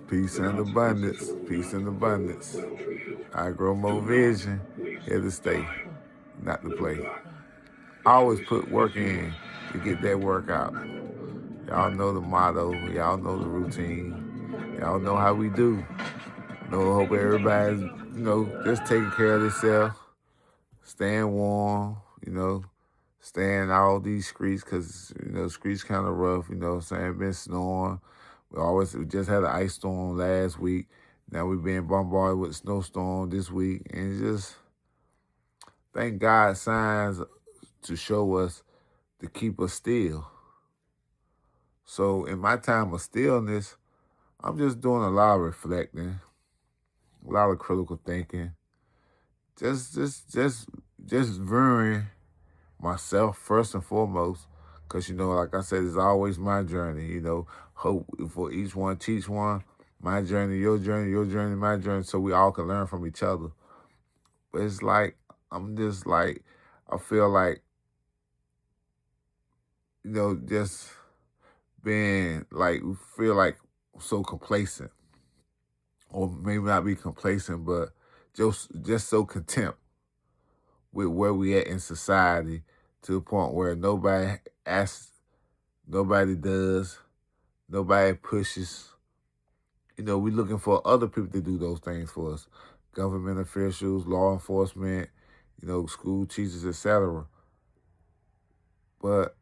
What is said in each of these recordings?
Peace and abundance. Peace and abundance. I grow more vision. Here to stay, not to play. I always put work in to get that work out. Y'all know the motto. Y'all know the routine. Y'all know how we do. Hope everybody's, just taking care of themselves, staying warm, staying all these streets because, streets kind of rough, been snowing. We just had an ice storm last week. Now we're being bombarded with a snowstorm this week. And just thank God signs to show us to keep us still. So in my time of stillness, I'm just doing a lot of reflecting, a lot of critical thinking, just viewing myself first and foremost, because, like I said, it's always my journey, hope for each one, teach one, my journey, your journey, my journey, so we all can learn from each other. But it's like, I feel like, just being like, feel like so complacent, or maybe not be complacent, but just so content with where we at in society, to the point where nobody asks, nobody does, nobody pushes. We're looking for other people to do those things for us. Government officials, law enforcement, school teachers, etc. But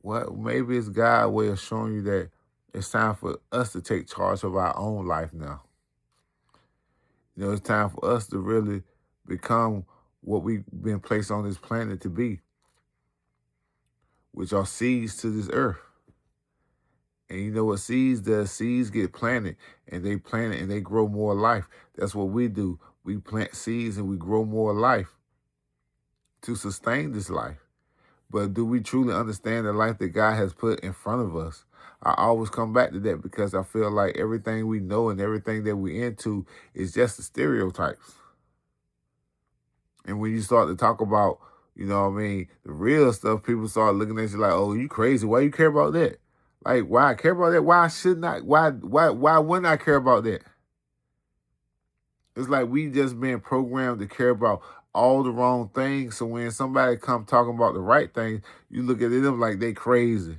maybe it's God's way of showing you that it's time for us to take charge of our own life now. It's time for us to really become what we've been placed on this planet to be, which are seeds to this earth. And you know what seeds does? Seeds get planted, and they plant it, and they grow more life. That's what we do. We plant seeds, and we grow more life to sustain this life. But do we truly understand the life that God has put in front of us? I always come back to that, because I feel like everything we know and everything that we're into is just the stereotypes. And when you start to talk about, the real stuff, people start looking at you like, oh, you crazy. Why you care about that? Like, why I care about that? Why shouldn't I? Why wouldn't I care about that? It's like we just been programmed to care about all the wrong things. So when somebody come talking about the right things, you look at them like they crazy.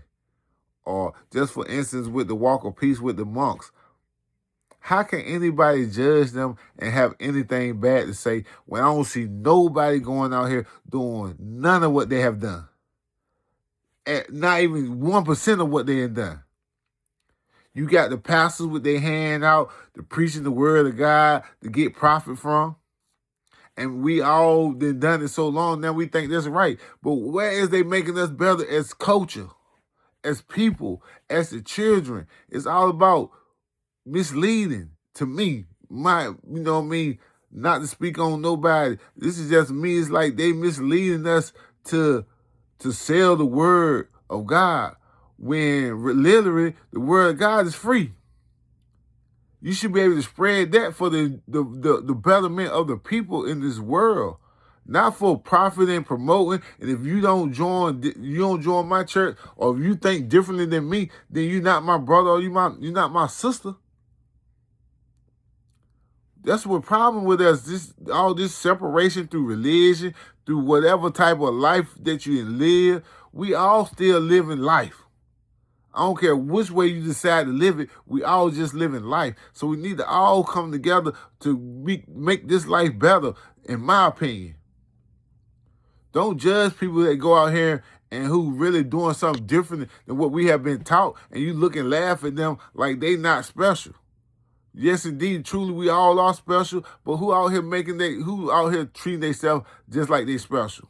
Or just for instance, with the walk of peace with the monks, how can anybody judge them and have anything bad to say when I don't see nobody going out here doing none of what they have done? Not even 1% of what they have done. You got the pastors with their hand out, to preaching the word of God to get profit from. And we all done it so long, now we think that's right. But where is they making us better as culture, as people, as the children? It's all about misleading to me. Not to speak on nobody. This is just me. It's like they misleading us to sell the word of God, when literally the word of God is free. You should be able to spread that for the betterment of the people in this world, not for profit and promoting. And if you don't join my church, or if you think differently than me, then you're not my brother, or you're not my sister. That's what problem with us. All this separation through religion, through whatever type of life that you live. We all still living life. I don't care which way you decide to live it. We all just living life. So we need to all come together to make this life better, in my opinion. Don't judge people that go out here and who really doing something different than what we have been taught, and you look and laugh at them like they not special. Yes, indeed, truly, we all are special, but who out here treating themselves just like they special?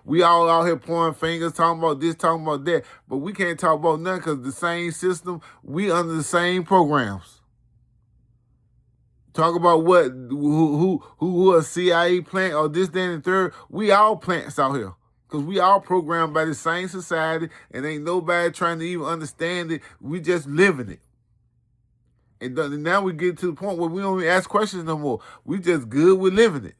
We all out here pointing fingers, talking about this, talking about that, but we can't talk about nothing because the same system, we under the same programs. Talk about who a CIA plant or this, that, and the third. We all plants out here, because we all programmed by the same society, and ain't nobody trying to even understand it. We just living it. And now we get to the point where we don't even ask questions no more. We just good with living it.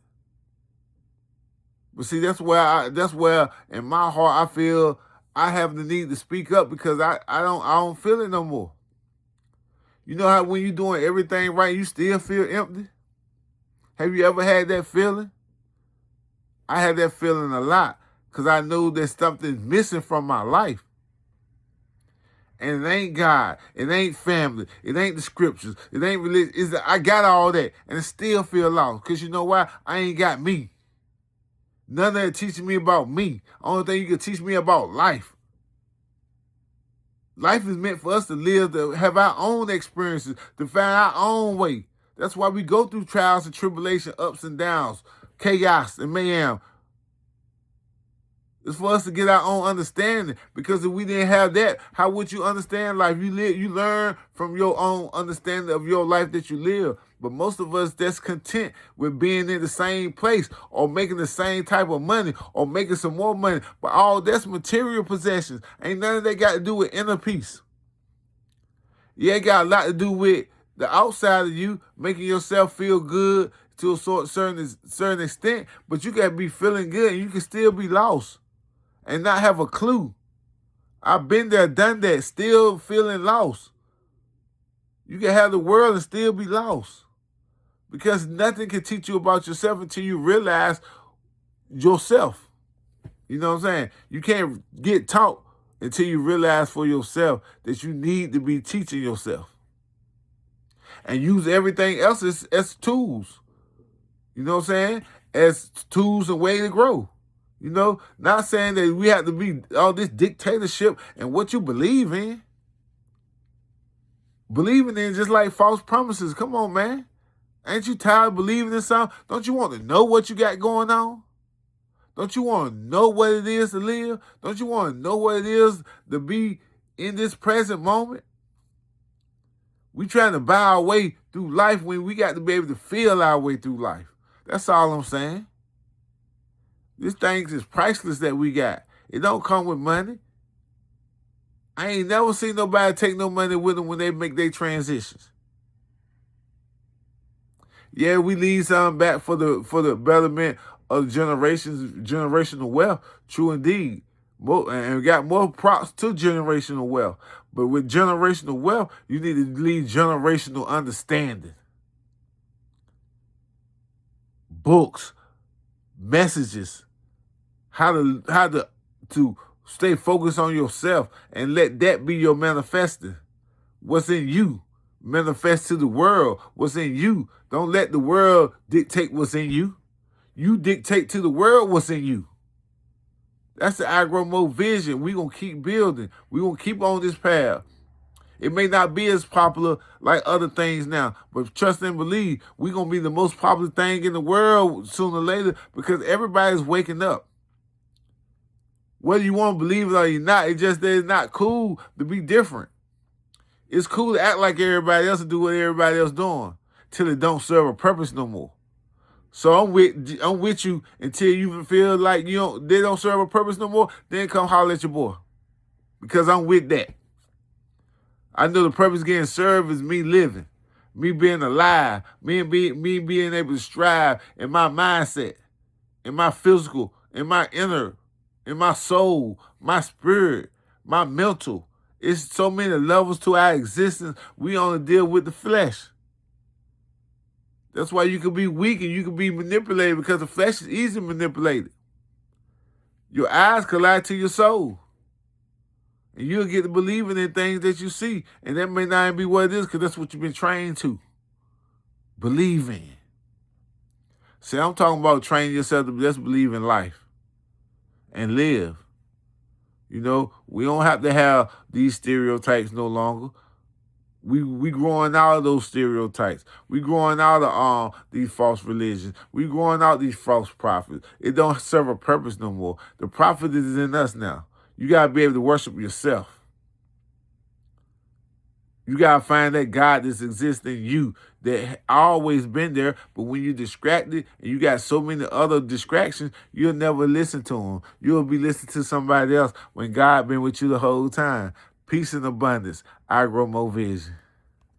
But see, that's where in my heart I feel I have the need to speak up, because I don't feel it no more. You know how when you're doing everything right, you still feel empty? Have you ever had that feeling? I had that feeling a lot because I knew there's something missing from my life. And it ain't God. It ain't family. It ain't the scriptures. It ain't religion. I got all that and it still feel lost. Because you know why? I ain't got me. None of it teaching me about me. Only thing you can teach me about life. Life is meant for us to live, to have our own experiences, to find our own way. That's why we go through trials and tribulation, ups and downs, chaos and mayhem. It's for us to get our own understanding. Because if we didn't have that, how would you understand life? You learn from your own understanding of your life that you live. But most of us that's content with being in the same place or making the same type of money or making some more money. But all that's material possessions. Ain't none of that got to do with inner peace. Yeah, it got a lot to do with the outside of you, making yourself feel good to a certain extent. But you got to be feeling good and you can still be lost and not have a clue. I've been there, done that, still feeling lost. You can have the world and still be lost. Because nothing can teach you about yourself until you realize yourself. You know what I'm saying? You can't get taught until you realize for yourself that you need to be teaching yourself. And use everything else as tools. You know what I'm saying? As tools and way to grow. You know, not saying that we have to be all this dictatorship and what you believe in. Believing in just like false promises. Come on, man. Ain't you tired of believing in something? Don't you want to know what you got going on? Don't you want to know what it is to live? Don't you want to know what it is to be in this present moment? We trying to buy our way through life when we got to be able to feel our way through life. That's all I'm saying. This thing is priceless that we got. It don't come with money. I ain't never seen nobody take no money with them when they make their transitions. Yeah, we leave something back for the betterment of generational wealth. True indeed. And we got more props to generational wealth. But with generational wealth, you need to leave generational understanding. Books, messages, how to stay focused on yourself and let that be your manifesting. What's in you? Manifest to the world what's in you. Don't let the world dictate what's in you. You dictate to the world what's in you. That's the I Grow More vision. We're going to keep building. We're going to keep on this path. It may not be as popular like other things now, but trust and believe, we're going to be the most popular thing in the world sooner or later because everybody's waking up. Whether you want to believe it or you're not, it's just that it's not cool to be different. It's cool to act like everybody else and do what everybody else doing till it don't serve a purpose no more. So I'm with you until you feel like they don't serve a purpose no more. Then come holler at your boy, because I'm with that. I know the purpose getting served is me living, me being alive, me being able to strive in my mindset, in my physical, in my inner, in my soul, my spirit, my mental. It's so many levels to our existence. We only deal with the flesh. That's why you can be weak and you can be manipulated, because the flesh is easy to manipulate. Your eyes collide to your soul. And you'll get to believing in things that you see. And that may not even be what it is, because that's what you've been trained to believe in. See, I'm talking about training yourself to just believe in life and live. You know, we don't have to have these stereotypes no longer. We growing out of those stereotypes. We growing out of these false religions. We growing out these false prophets. It don't serve a purpose no more. The prophet is in us now. You got to be able to worship yourself. You got to find that God that exists in you, that always been there, but when you're distracted and you got so many other distractions, you'll never listen to him. You'll be listening to somebody else when God been with you the whole time. Peace and abundance. I Grow More Vision.